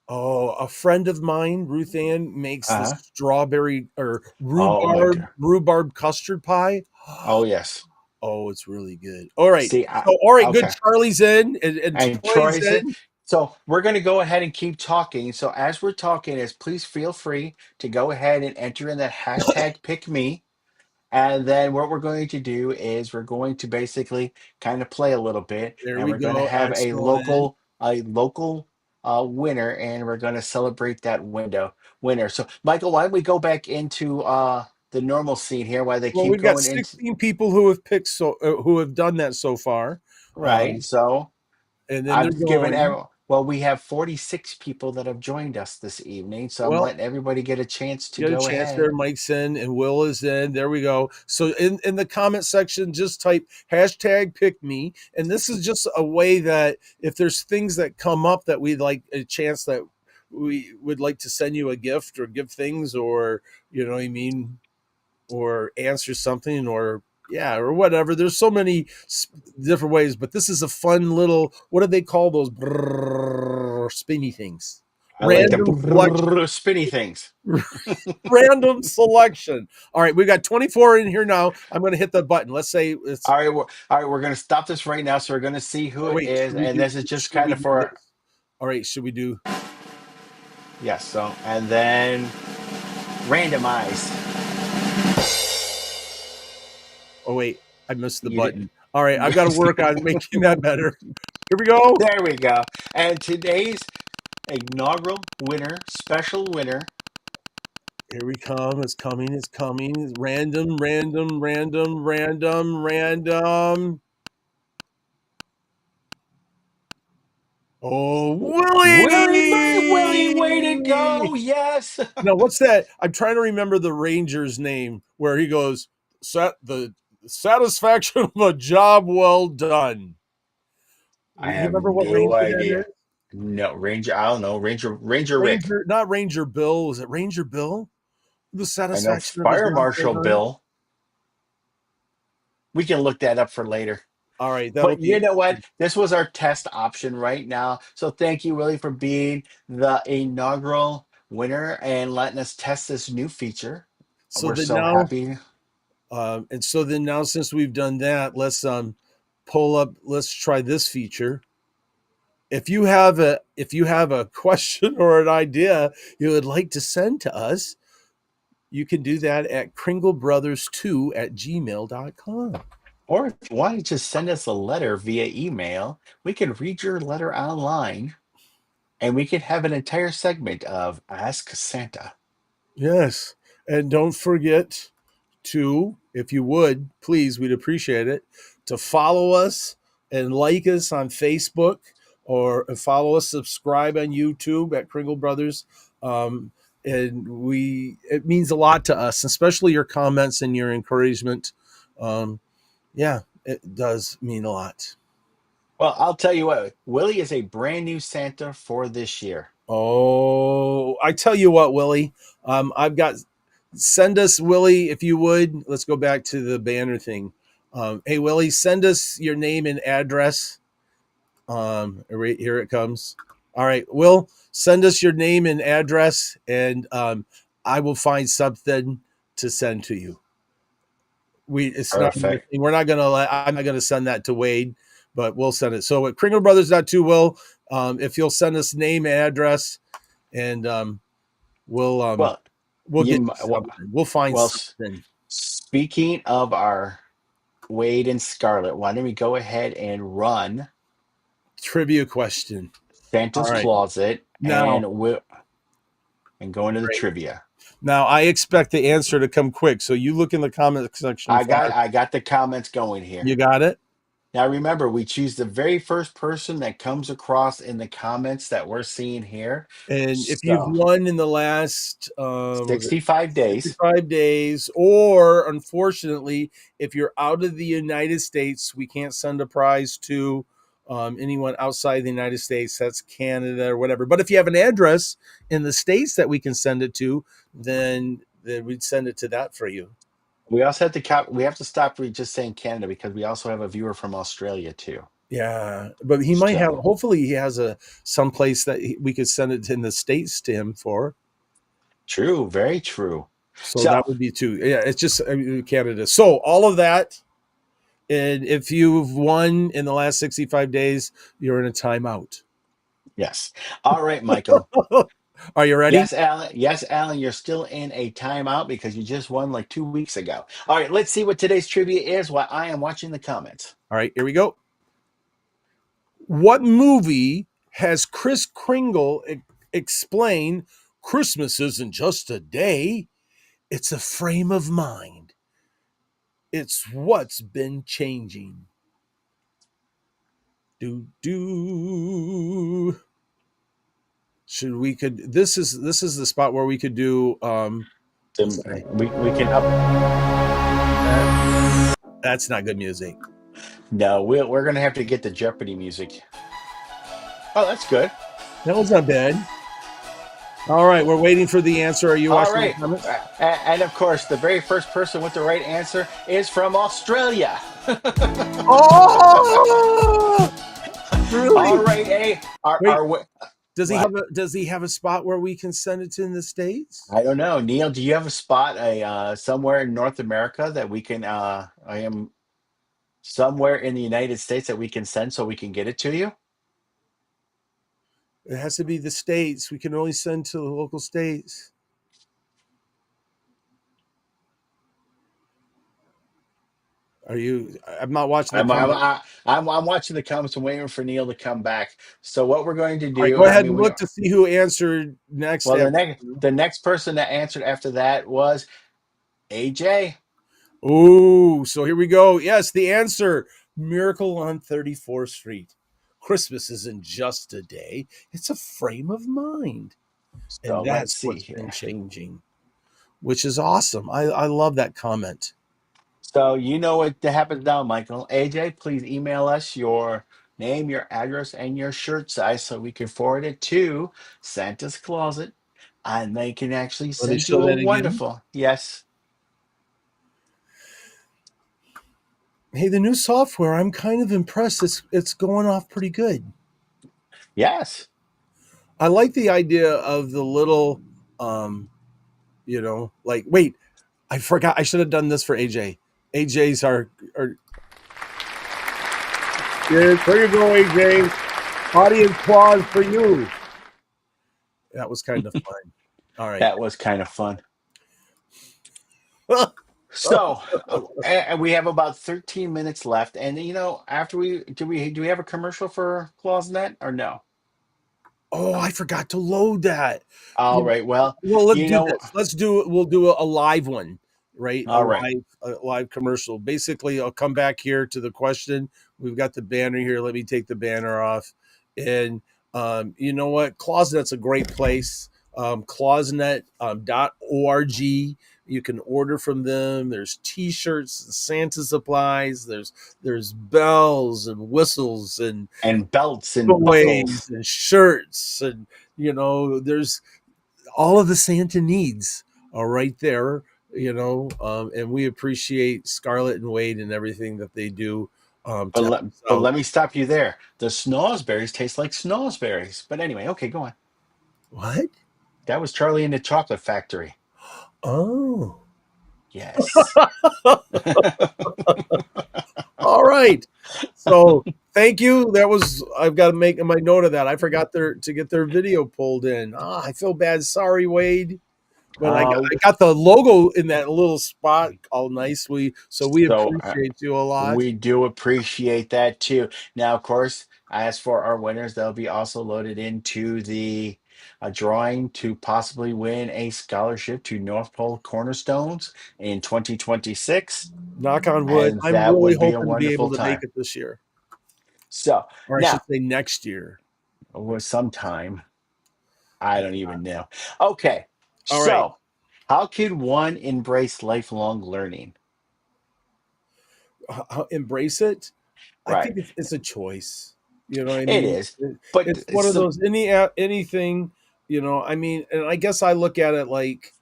Oh, a friend of mine, Ruth Ann, makes this Uh-huh. strawberry or Oh my God. rhubarb custard pie. Oh yes. Oh, it's really good. All right. See, So, all right, good. okay. Charlie's in and And Troy's Troy said, in. so we're going to go ahead and keep talking. So as we're talking, is please feel free to go ahead and enter in that hashtag pick me. And then what we're going to do is we're going to basically kind of play a little bit, There and we we're going to go. have Excellent. a local winner, and we're going to celebrate that winner. So, Michael, why don't we go back into the normal scene here while they Well, keep we've got going in? 16 people who have picked who have done that so far. Right. So And then they're I've given going. everyone. Well, we have 46 people that have joined us this evening, so I'm Well, letting everybody get a chance to you got a go chance there. ahead. Mike's in and Will is in. There we go. So in the comment section, just type hashtag pick me. And this is just a way that if there's things that come up that we'd like a chance that we would like to send you a gift or give things or, you know what I mean? Or answer something or yeah, or whatever. There's so many different ways, but this is a fun little, what do they call those spinny things? I like the Random selection. spinny things. Random selection. All right, we got 24 in here now. I'm going to hit the button. Let's say it's. All right, we're going to stop this right now. So we're going to see who Oh, it wait, is. should we And do? this is just Should kind we of do for, this? All right, should we do? yes. So, and then randomize. Oh wait, I missed the You did- button. All right, I've got to work on making that better. Here we go. There we go. And today's inaugural winner, special winner. Here we come. It's coming. It's coming. It's random, random, random, random, random. Oh, Willie, way to Willie! go. Yes. Now, what's that? I'm trying to remember the Ranger's name where he goes, the satisfaction of a job well done. I You have remember what no Ranger that is? idea. No, Ranger. I don't know. Ranger Rick. Ranger, not Ranger Bill. Was it Ranger Bill? The I know satisfaction of a Fire job well Marshal done. Bill. We can look that up for later. All right, that'll But you be. know what? This was our test option right now. So thank you, Willie, for being the inaugural winner and letting us test this new feature. So We're then so now, happy. since we've done that, let's pull up. Let's try this feature. If you have a question or an idea you would like to send to us, you can do that at kringlebrothers2@gmail.com. Or if you want to just send us a letter via email, we can read your letter online and we could have an entire segment of Ask Santa. Yes. And don't forget to, if you would, please, we'd appreciate it, to follow us and like us on Facebook or follow us, subscribe on YouTube at Kringle Brothers. And it means a lot to us, especially your comments and your encouragement. Yeah, it does mean a lot. Well, I'll tell you what, Willie is a brand new Santa for this year. Oh, I tell you what, Willie, I've got, send us, Willie, if you would. Let's go back to the banner thing. Hey, Willie, send us your name and address. Right here it comes. All right, Will, send us your name and address, and I will find something to send to you. It's not. Perfect. We're not gonna. I'm not gonna send that to Wade, but we'll send it. So at KringleBrothers.2, Will, if you'll send us name and address, and we'll Well, we'll get you, well, something. We'll find well, something. speaking of our Wade and Scarlet, why don't we go ahead and run Trivia question. Santa's All right. Closet Now, and go into the great. trivia. Now I expect the answer to come quick. So you look in the comment section. I got the comments going here. You got it. Now remember, we choose the very first person that comes across in the comments that we're seeing here. And if you've So, won in the last 65 days, 65 days, or unfortunately, if you're out of the United States, we can't send a prize to anyone outside the United States. That's Canada or whatever. But if you have an address in the states that we can send it to, then we'd send it to that for you. we also have to we have to stop just saying Canada because we also have a viewer from Australia too. Yeah, but he might have. So- Hopefully, he has some place that we could send it in the states to him for. True, very true. So, So- that would be too. Yeah, it's just Canada. So all of that, and if you've won in the last 65 days, you're in a timeout. Yes. All right, Michael. Are you ready? Yes, Alan. Yes, Alan, you're still in a timeout because you just won like 2 weeks ago. All right, let's see what today's trivia is while I am watching the comments. All right, here we go. What movie has Kris Kringle explained Christmas isn't just a day, it's a frame of mind? It's what's been changing. Do. Should we could this is the spot where we could do We can up. that's not good music. No, we're gonna have to get the Jeopardy music. Oh, that's good. That was not bad. All right, we're waiting for the answer. Are you All watching the right, comments? and of course, the very first person with the right answer is from Australia. Oh, All really? right, Wait, what? does he have a spot where we can send it to in the States? I don't know, Neil. Do you have a spot somewhere in North America that we can? I am somewhere in the United States that we can send so we can get it to you. It has to be the States. We can only send to the local states. Are you? I'm not watching the I'm I'm comments. I- I'm watching the comments and waiting for Neil to come back. So what we're going to All right, do? go I ahead mean, and we look to see who answered next. well After. the next person that answered after that was AJ. Oh, so here we go. Yes, the answer: Miracle on 34th Street. Christmas isn't just a day; it's a frame of mind, So and let's that's see what's been here. changing, which is awesome. I love that comment. So you know what happens now, Michael. AJ, please email us your name, your address, and your shirt size so we can forward it to Santa's Closet, and they can actually Let me send show you a that again. wonderful yes. Hey, the new software, I'm kind of impressed. It's going off pretty good. Yes. I like the idea of the little, like wait, I forgot. I should have done this for AJ. AJ's our Here you go, AJ. Audience applause for you. That was kind of fun. All right. That was kind of fun. So, and we have about 13 minutes left. And after do we have a commercial for ClawsNet or no? Oh, I forgot to load that. All You- right. Well, Well, let's you do know, this. Let's do it. We'll do a live one, right? all right. A live commercial. Basically, I'll come back here to the question. We've got the banner here. Let me take the banner off. And you know what? ClawsNet's a great place. Clawsnet.org. You can order from them. There's T-shirts and Santa supplies. There's bells and whistles and And belts and giveaways buckles. and shirts and there's all of the Santa needs are right there. And we appreciate Scarlett and Wade and everything that they do But to help let, us but out. let me stop you there. The snozberries taste like snozberries. But anyway, okay, go on. What? That was Charlie and the Chocolate Factory. Oh. Yes. All right. So thank you. I've got to make my note of that. I forgot to get their video pulled in. I feel bad. Sorry, Wade. But Uh, I got the logo in that little spot all nicely. So we so appreciate you a lot. we do appreciate that too. Now, of course, as for our winners, they'll be also loaded into the drawing to possibly win a scholarship to North Pole Cornerstones in 2026. Knock on wood. And I'm that really would be a hoping to be wonderful able to make time. it this year. So Or I should now, say next year. was sometime, I don't even know. Okay, All right. so how can one embrace lifelong learning? Embrace it. I Right. think it's a choice. You know what I It mean? is. But It's one of those anything. I mean, and I guess I look at it like,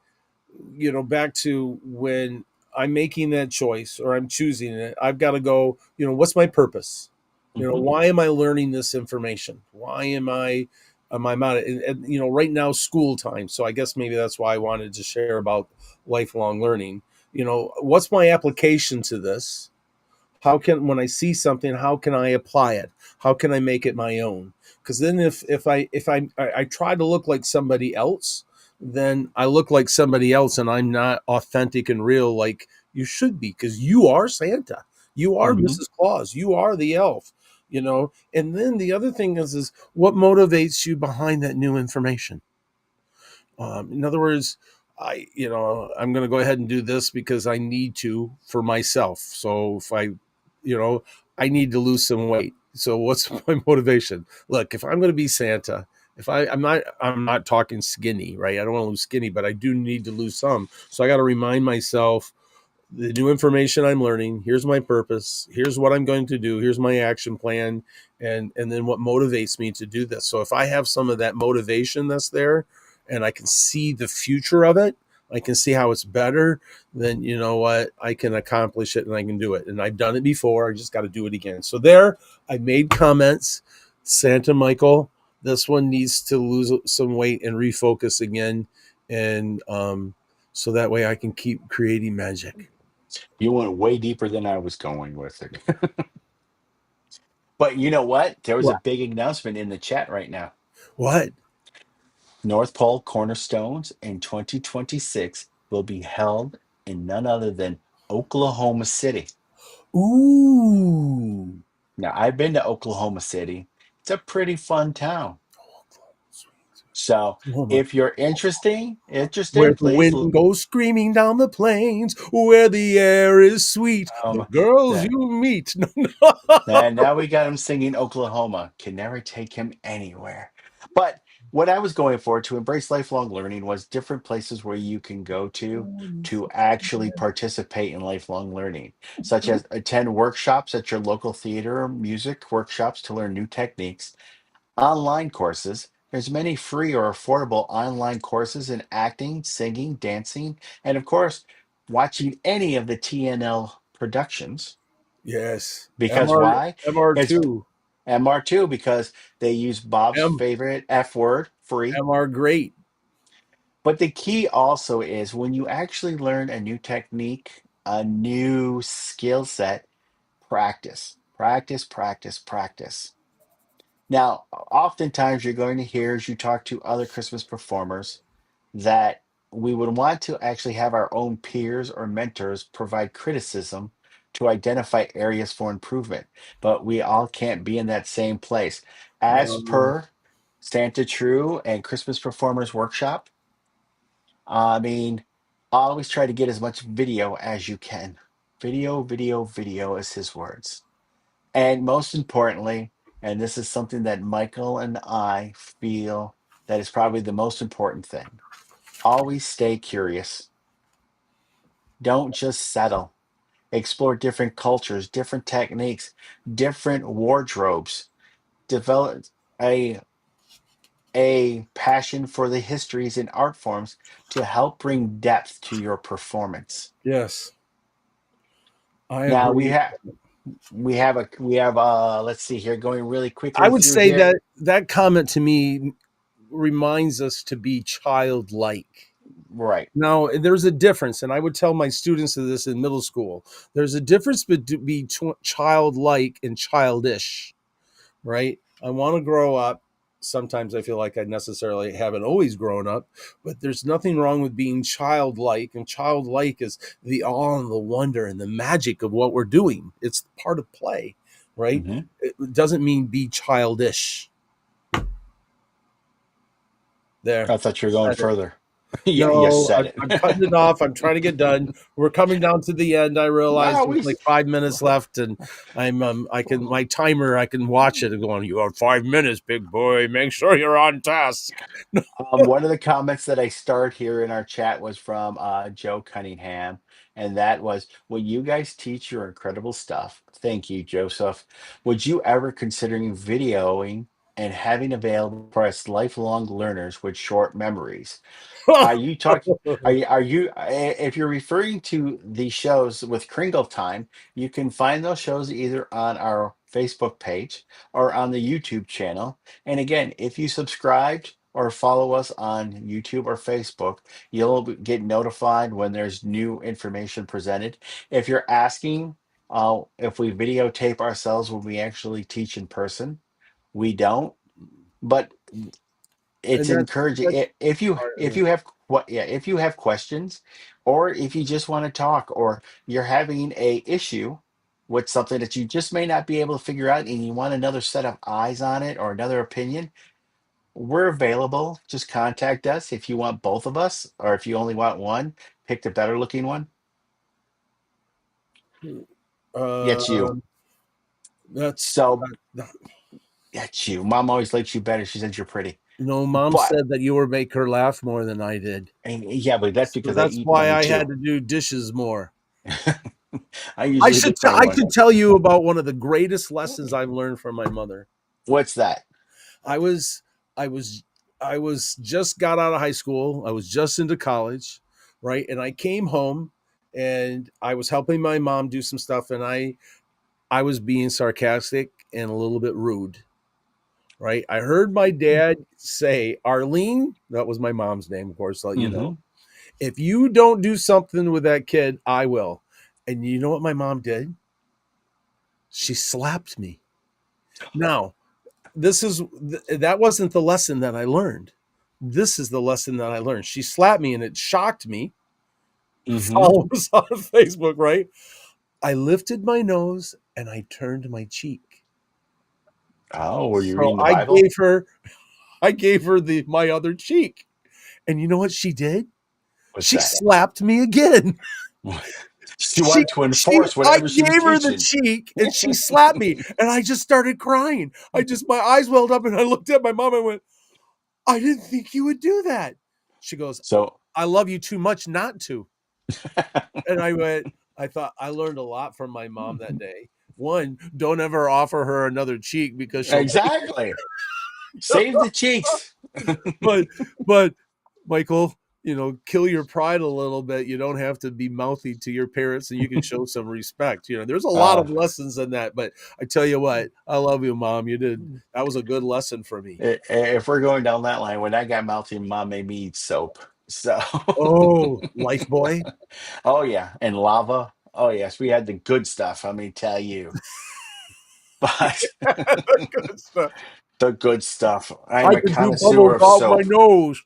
back to when I'm making that choice or I'm choosing it. I've got to go. What's my purpose? Mhm. Why am I learning this information? Why am I out? And right now school time. So I guess maybe that's why I wanted to share about lifelong learning. What's my application to this? How can, when I see something, how can I apply it? How can I make it my own? Because then if I try to look like somebody else, then I look like somebody else, and I'm not authentic and real like you should be, because you are Santa, you are Hmm. Mrs. Claus, you are the elf, you know. And then the other thing is what motivates you behind that new information. In other words, I'm going to go ahead and do this because I need to for myself. So if I need to lose some weight. So what's my motivation? Look, if I'm going to be Santa, if I'm not talking skinny, right? I don't want to lose skinny, but I do need to lose some. So I got to remind myself the new information I'm learning. Here's my purpose. Here's what I'm going to do. Here's my action plan, and then what motivates me to do this. So if I have some of that motivation that's there, and I can see the future of it, I can see how it's better. Then you know what, I can accomplish it and I can do it. And I've done it before. I just got to do it again. So there, I made comments. Santa Michael, this one needs to lose some weight and refocus again, and so that way I can keep creating magic. You went way deeper than I was going with it. But you know what? There was a What? big announcement in the chat right now. What? North Pole Cornerstones in 2026 will be held in none other than Oklahoma City. Ooh. Now, I've been to Oklahoma City. It's a pretty fun town. So, Oklahoma. if you're Where interested, the please. wind goes screaming down the plains, where the air is sweet, the Um, girls that, you meet. No, no. and now we got him singing Oklahoma. Can never take him anywhere. But what I was going for to embrace lifelong learning was different places where you can go to actually participate in lifelong learning, such as attend workshops at your local theater or music workshops to learn new techniques, online courses. There's many free or affordable online courses in acting, singing, dancing, and of course, watching any of the TNL productions. Yes. Because MR why? It's MR2. MR2 because they use Bob's M favorite F word, free. MR great. But the key also is when you actually learn a new technique, a new skill set, practice, practice, practice, practice. Now, oftentimes you're going to hear as you talk to other Christmas performers that we would want to actually have our own peers or mentors provide criticism to identify areas for improvement, but we all can't be in that same place. As Um, per Santa True and Christmas Performers Workshop, I mean, always try to get as much video as you can. Video, video, video is his words. And most importantly, and this is something that Michael and I feel that is probably the most important thing, always stay curious. Don't just settle. Explore different cultures, different techniques, different wardrobes. Develop a passion for the histories and art forms to help bring depth to your performance. yes, I Now agree. we have let's see here, going really I quickly would through say here. that comment to me reminds us to be childlike. Right. Now, there's a difference, and I would tell my students of this in middle school. There's a difference between childlike and childish, right? I want to grow up. Sometimes I feel like I necessarily haven't always grown up, but there's nothing wrong with being childlike. And childlike is the awe and the wonder and the magic of what we're doing. It's part of play, right? Hmm. It doesn't mean be childish. There, I thought you were going said it. further. Yeah, you No, said I'm it. cutting it off. I'm trying to get done. We're coming down to the end. I realize No, there's like 5 minutes left, and I can my timer. I can watch it and going. You have 5 minutes, big boy. Make sure you're on task. one of the comments that I start here in our chat was from Joe Cunningham, and that was, "When you guys teach your incredible stuff, thank you, Joseph. Would you ever considering videoing and having available for us lifelong learners with short memories?" Are you talking? If you're referring to the shows with Kringle Time, you can find those shows either on our Facebook page or on the YouTube channel. And again, if you subscribed or follow us on YouTube or Facebook, you'll get notified when there's new information presented. If you're asking if we videotape ourselves when we actually teach in person. We don't, but it's And encouraging. that's If you have what yeah, if you have questions, or if you just want to talk, or you're having a issue with something that you just may not be able to figure out, and you want another set of eyes on it or another opinion, we're available. Just contact us if you want both of us, or if you only want one, pick the better looking one. It's you. um, that's So that, it's you. Mom always likes you better. She says you're pretty. Mom But said that you were make her laugh more than I did. and yeah, but that's So because I that's eat why money I too. had to do dishes more. I usually the I clean one. could tell you about one of the greatest lessons I've learned from my mother. What's that? I was I was I was just got out of high school. I was just into college, right? And I came home and I was helping my mom do some stuff, and I was being sarcastic and a little bit rude, right? I heard my dad say, "Arlene," that was my mom's name, of course, let you know. Hmm. "If you don't do something with that kid, I will." And you know what my mom did? She slapped me. Now, that wasn't the lesson that I learned. This is the lesson that I learned. She slapped me and it shocked me. Hmm. Follow us on Facebook, right? I lifted my nose and I turned my cheek. Oh, were you So reading the Bible? I gave her the my other cheek. And you know what she did? What's She that? slapped me again. She wanted to enforce I whatever she was gave her the teaching. cheek and she slapped me and I just started crying. My eyes welled up and I looked at my mom and went, "I didn't think you would do that." She goes, So, "I love you too much not to." And I thought I learned a lot from my mom that day. One, don't ever offer her another cheek because she'll exactly. Save the cheeks. but but Michael, kill your pride a little bit. You don't have to be mouthy to your parents and you can show some respect. There's a lot Uh, of lessons in that, but I tell you what, I love you, Mom. That was a good lesson for me. if we're going down that line, when I got mouthy, mom made me eat soap. So, Oh, Life Boy. oh yeah, and lava. Oh yes, we had the good stuff. Let me tell you. But Good stuff. the good stuff. I'm I a can do bubbles connoisseur of out my soap. nose.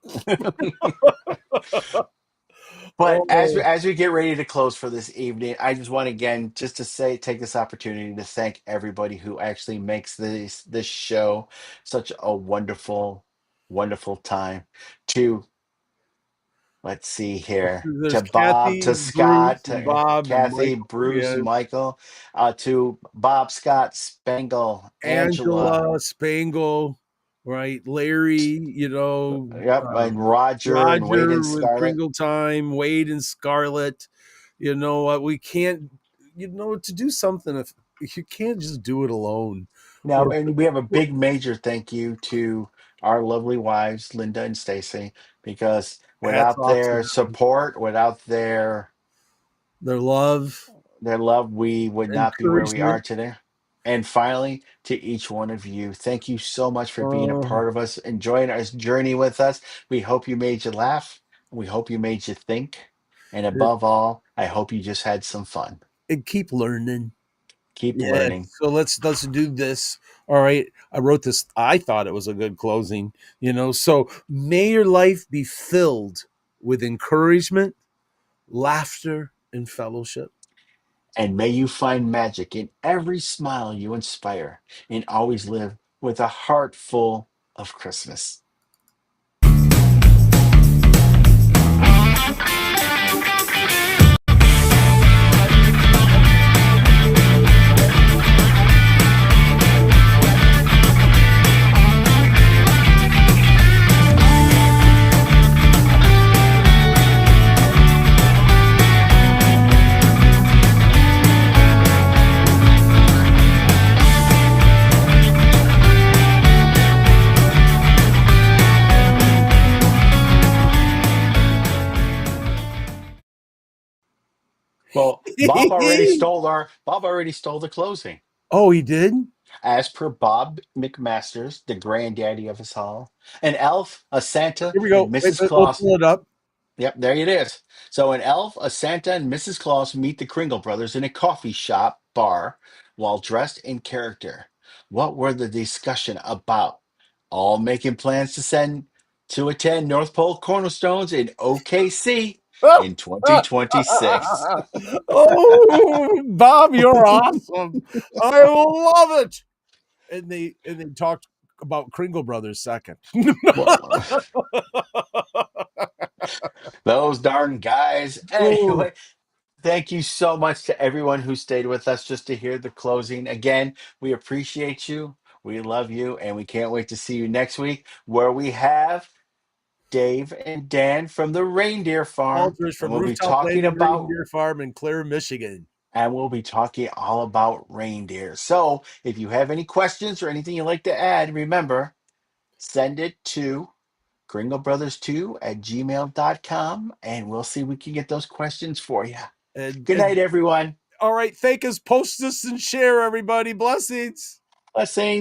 But Oh, as we get ready to close for this evening, I just want again just to say take this opportunity to thank everybody who actually makes this show such a wonderful time. To let's see here, there's to Bob, Kathy, to Bruce, Scott, and to Bob, and Kathy, Michael. Bruce, Yeah, Michael, to Bob, Scott, Spangle, Angela, Angela, Spangle, right? Larry, yep, and Roger and Wade and Roger with Scarlett. Kringle Time, Wade and Scarlett. You know what? We can't, to do something if you can't just do it alone. Now, We're, and we have a we're big major thank you to our lovely wives, Linda and Stacy, because hats without off to their them. support, without Their love, their love, we would not be where we are encouragement. today. And finally, to each one of you, thank you so much for being a Uh, part of us, enjoying our journey with us. We hope you made you laugh. We hope you made you think. And above all, I hope you just had some fun. and keep learning. Keep Yeah. learning. So let's do this. All right. I wrote this. I thought it was a good closing, So may your life be filled with encouragement, laughter, and fellowship. And may you find magic in every smile you inspire, and always live with a heart full of Christmas. Well, Bob already stole the closing. Oh, he did? As per Bob McMasters, the granddaddy of us all, an elf, a Santa, Here we and go. Wait, Mrs. we'll Claus. pull it up. Yep, there it is. So an elf, a Santa, and Mrs. Claus meet the Kringle brothers in a coffee shop bar while dressed in character. What were the discussion about? All making plans to attend North Pole Cornerstones in OKC in 2026. Oh, Bob, you're awesome. I love it. And they talked about Kringle Brothers second. Well, those darn guys. Oh, Anyway, thank you so much to everyone who stayed with us just to hear the closing. Again, we appreciate you. We love you. And we can't wait to see you next week where we have Dave and Dan from the Reindeer Farm. Walters And from Rooftop Landing Reindeer Farm in Clare, Michigan. we'll be talking all about reindeer. So if you have any questions or anything you'd like to add, remember, send it to kringlebrothers2 at gmail.com and we'll see if we can get those questions for you. And Good night, everyone. all right, thank us, post us, and share, everybody. Blessings. Blessings.